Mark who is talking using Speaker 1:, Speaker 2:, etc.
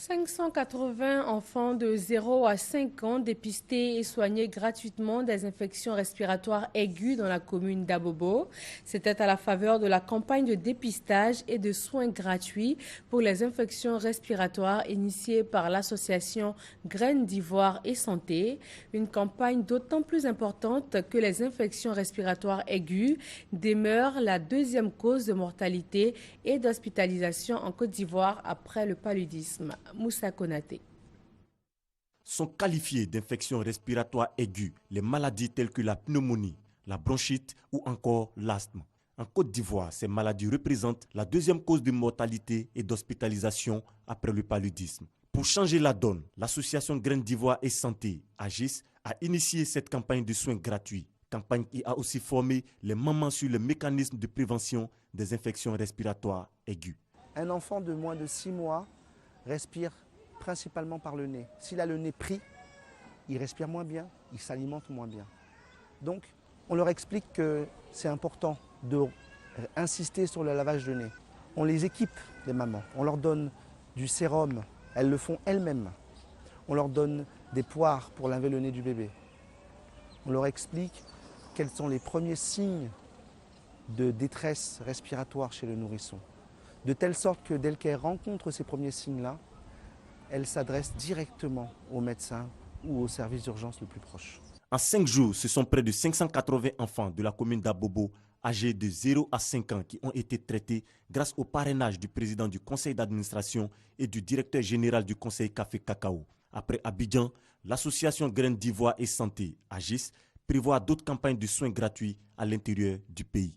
Speaker 1: 580 enfants de 0 à 5 ans dépistés et soignés gratuitement des infections respiratoires aiguës dans la commune d'Abobo. C'était à la faveur de la campagne de dépistage et de soins gratuits pour les infections respiratoires initiée par l'association Graines d'Ivoire et Santé. Une campagne d'autant plus importante que les infections respiratoires aiguës demeurent la deuxième cause de mortalité et d'hospitalisation en Côte d'Ivoire après le paludisme. Moussa Konaté.
Speaker 2: Sont qualifiées d'infections respiratoires aiguës les maladies telles que la pneumonie, la bronchite ou encore l'asthme. En Côte d'Ivoire, ces maladies représentent la deuxième cause de mortalité et d'hospitalisation après le paludisme. Pour changer la donne, l'association Graines d'Ivoire et Santé, AGIS, a initié cette campagne de soins gratuits. Campagne qui a aussi formé les mamans sur le mécanisme de prévention des infections respiratoires aiguës.
Speaker 3: Un enfant de moins de 6 mois respire principalement par le nez. S'il a le nez pris, il respire moins bien, il s'alimente moins bien. Donc, on leur explique que c'est important d'insister sur le lavage de nez. On les équipe, les mamans. On leur donne du sérum, elles le font elles-mêmes. On leur donne des poires pour laver le nez du bébé. On leur explique quels sont les premiers signes de détresse respiratoire chez le nourrisson. De telle sorte que dès qu'elle rencontre ces premiers signes-là, elle s'adresse directement au médecin ou au service d'urgence le plus proche.
Speaker 2: En 5 jours, ce sont près de 580 enfants de la commune d'Abobo, âgés de 0 à 5 ans, qui ont été traités grâce au parrainage du président du conseil d'administration et du directeur général du conseil Café Cacao. Après Abidjan, l'association Graines d'Ivoire et Santé, AGIS, prévoit d'autres campagnes de soins gratuits à l'intérieur du pays.